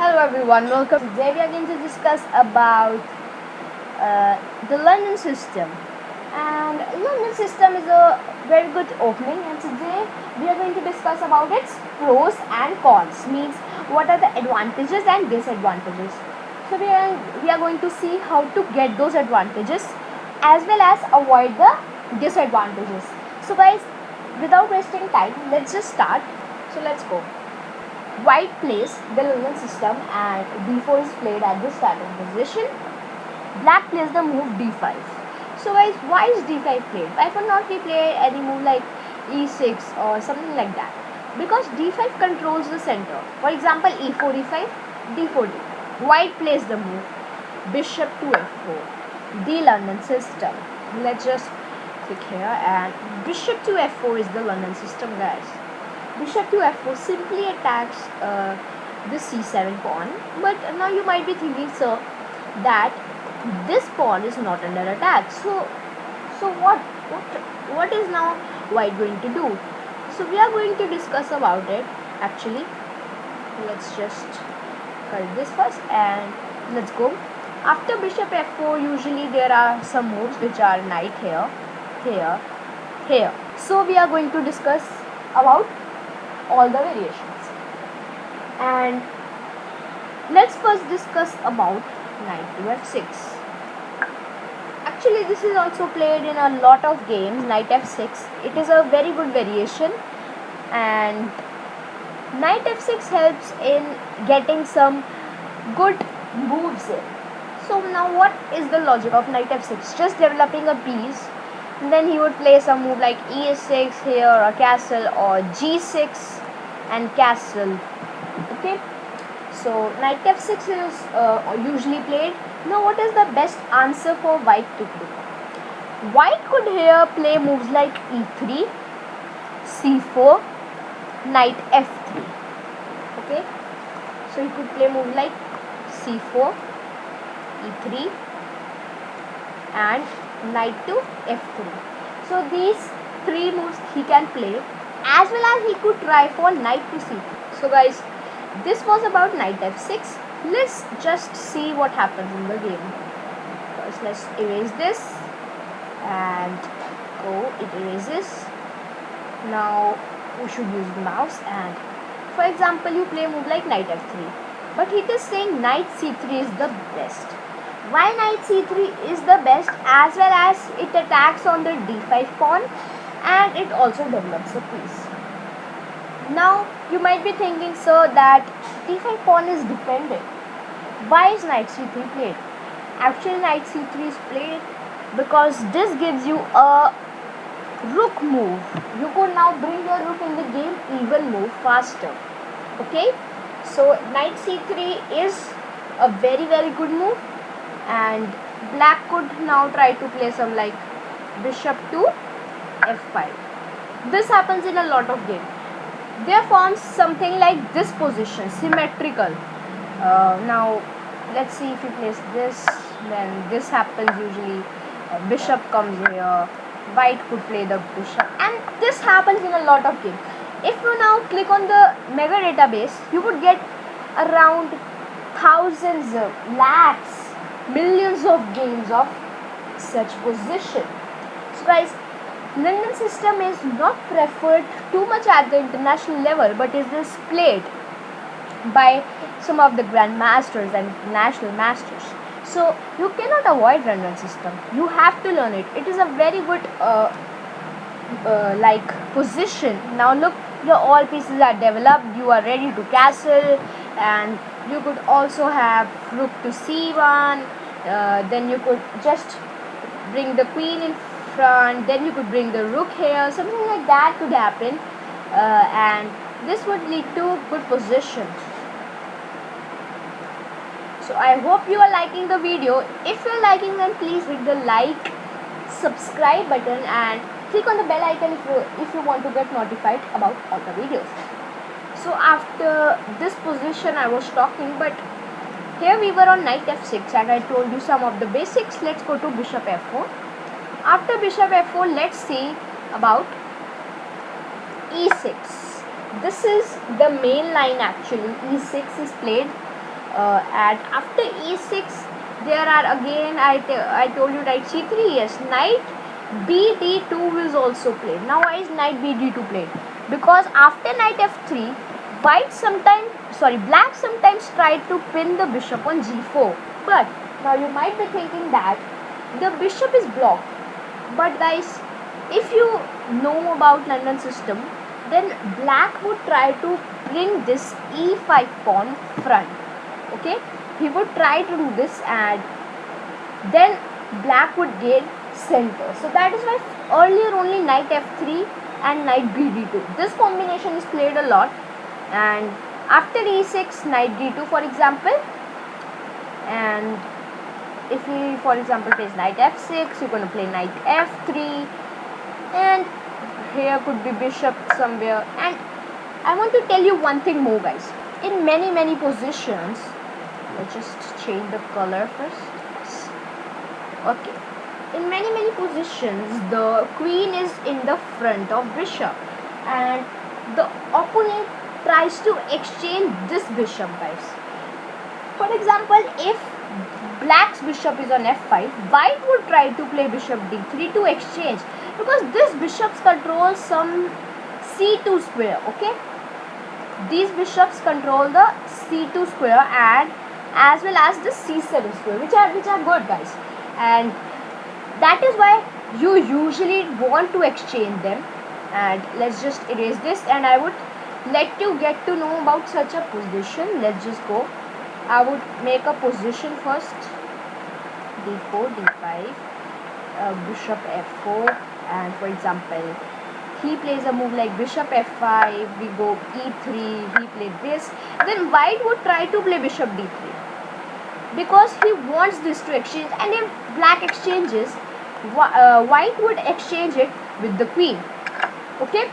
Hello everyone, welcome. Today we are going to discuss about the London system. And London system is a very good opening, and today we are going to discuss about its pros and cons. Means what are the advantages and disadvantages. So we are going to see how to get those advantages as well as avoid the disadvantages. So guys, without wasting time, let's just start. So let's go. White plays the London system and d4 is played at the starting position. Black plays the move d5. So guys, why is d5 played? Why could not we play any move like e6 or something like that? Because d5 controls the center. For example, e4, e5, d4, d. White plays the move bishop to f4. The London system. Let's just click here, and bishop to f4 is the London system, guys. Bishop to f4 simply attacks the c7 pawn. But now you might be thinking, sir, that this pawn is not under attack. So what is now white going to do? So we are going to discuss about it. Actually, let's just cut this first and let's go. After bishop f4, usually there are some moves which are knight here, here, here. So we are going to discuss about all the variations, and let's first discuss about knight to f6. Actually, this is also played in a lot of games. Knight f6, it is a very good variation, and knight f6 helps in getting some good moves in. So now what is the logic of knight f6? Just developing a piece, and then he would play some move like e6 here, a castle, or g6 and castle. Okay, so knight f6 is usually played. Now what is the best answer for white to do? White could here play moves like e3, c4, knight f3. Okay, so he could play moves like c4, e3 and knight to f3. So these three moves he can play, as well as he could try for knight to c3. So guys, this was about knight f6. Let's just see what happens in the game. First, let's erase this, and it erases. Now we should use the mouse, and for example, you play a move like knight f3, but it is saying knight c3 is the best. Why knight c3 is the best? As well as it attacks on the d5 pawn, and it also develops a piece. Now you might be thinking, sir, that d5 pawn is defended. Why is knight c3 played? Actually, knight c3 is played because this gives you a rook move. You could now bring your rook in the game even more faster. Okay, so knight c3 is a very good move, and black could now try to play some like bishop to f5. This happens in a lot of games. There forms something like this position, symmetrical. Now let's see, if you place this, then this happens usually. Bishop comes here, white could play the bishop, and this happens in a lot of games. If you now click on the mega database, you would get around thousands, lakhs, millions of games of such position. So guys, London system is not preferred too much at the international level, but is displayed by some of the grandmasters and national masters. So you cannot avoid London system. You have to learn it. It is a very good like position. Now look, your all pieces are developed. You are ready to castle, and you could also have rook to c1. Then you could just bring the queen in front. Then you could bring the rook here. Something like that could happen, and this would lead to good position. So I hope you are liking the video. If you are liking, then please hit the like, subscribe button, and click on the bell icon if you want to get notified about all the videos. So after this position I was talking, but here we were on knight f6, and I told you some of the basics. Let's go to bishop f4. After bishop f4, let's see about e6. This is the main line actually. E6 is played, And after e6 there are again, I told you knight c3. Yes, knight bd2 is also played. Now why is knight bd2 played? Because after knight f3, black sometimes tried to pin the bishop on g4. But now you might be thinking that the bishop is blocked. But guys, if you know about London system, then black would try to bring this e5 pawn front. Okay, he would try to do this, and then black would gain center. So that is why earlier only knight f3 and knight bd2, this combination is played a lot. And after e6, knight d2 for example, and if he for example plays knight f6, you're going to play knight f3, and here could be bishop somewhere. And I want to tell you one thing more, guys. In many positions, let's just change the color first. Okay, in many positions the queen is in the front of bishop, and the opponent tries to exchange this bishop, guys. For example, if black's bishop is on f5, white would try to play bishop d3 to exchange, because this bishops control some c2 square. Okay, these bishops control the c2 square and as well as the c7 square, which are good, guys. And that is why you usually want to exchange them. And let's just erase this, and I would let you get to know about such a position. Let's just go. I would make a position first, d4, d5, bishop f4, and for example he plays a move like bishop f5, we go e3, he played this. Then white would try to play bishop d3 because he wants this to exchange, and if black exchanges, white would exchange it with the queen. Okay,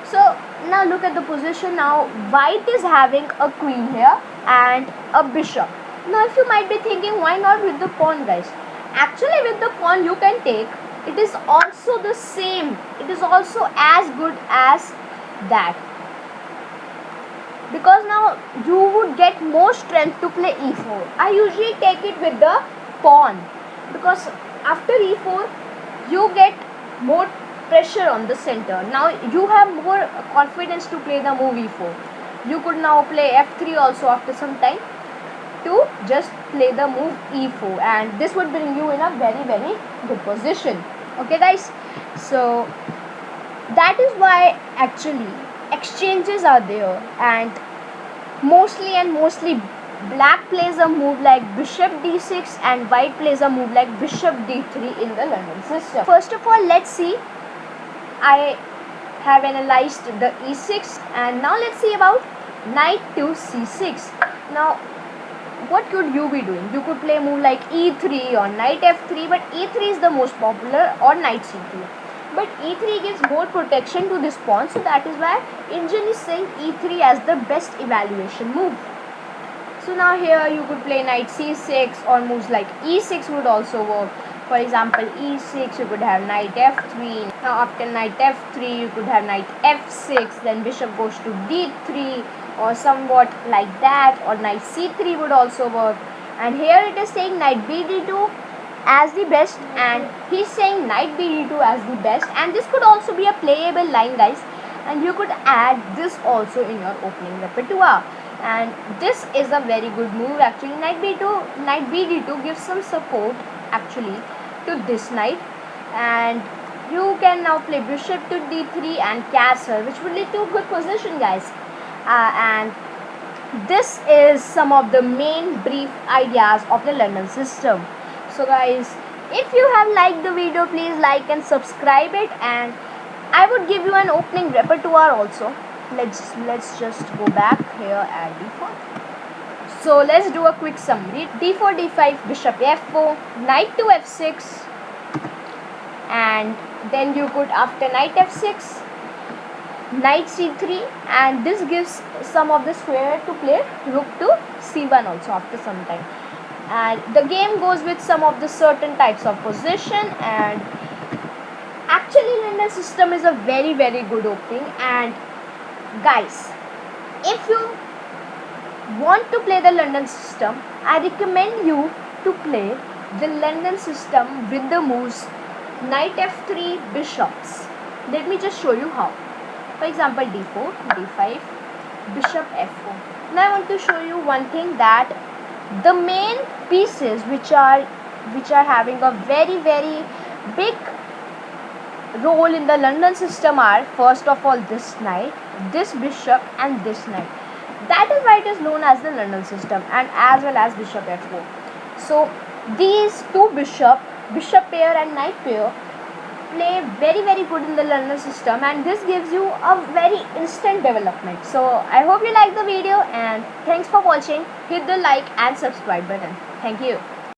so now look at the position. Now white is having a queen here and a bishop. Now if you might be thinking, why not with the pawn, guys? Actually with the pawn you can take, it is also the same, it is also as good as that, because now you would get more strength to play e4. I usually take it with the pawn, because after e4 you get more pressure on the center. Now you have more confidence to play the move e4. You could now play f3 also after some time to just play the move e4, and this would bring you in a very good position. Okay guys, so that is why actually exchanges are there, and mostly black plays a move like bishop d6 and white plays a move like bishop d3 in the London system. First of all, let's see. I have analyzed the e6, and now let's see about knight to c6. Now what could you be doing? You could play a move like e3 or knight f3, but e3 is the most popular, or knight c2. But e3 gives more protection to this pawn, so that is why Indian is saying e3 as the best evaluation move. So now here you could play knight c6, or moves like e6 would also work. For example, e6, you could have knight f3. Now after knight f3 you could have knight f6, then bishop goes to d3, or somewhat like that, or knight c3 would also work. And here it is saying knight bd2 as the best, and he's saying knight bd2 as the best, and this could also be a playable line, guys, and you could add this also in your opening repertoire. And this is a very good move actually. Knight bd2 gives some support actually to this knight, and you can now play bishop to d3 and castle, which would lead to a good position, guys. And this is some of the main brief ideas of the London system. So guys, if you have liked the video, please like and subscribe it, and I would give you an opening repertoire also. Let's just go back here and d4. So let's do a quick summary. d4, d5, bishop f4, knight to f6, and then you could, after knight f6, knight c3, and this gives some of the square to play rook to c1 also after some time. And the game goes with some of the certain types of position, and actually London system is a very good opening. And guys, if you want to play the London system, I recommend you to play the London system with the moves knight f3 bishops. Let me just show you how. For example, d4, d5, bishop f4. Now I want to show you one thing, that the main pieces which are having a very big role in the London system are, first of all, this knight, this bishop and this knight. That is why it is known as the London system, and as well as bishop f4. So these two bishop pair and knight pair play very good in the London system, and this gives you a very instant development. So I hope you like the video, and thanks for watching. Hit the like and subscribe button. Thank you.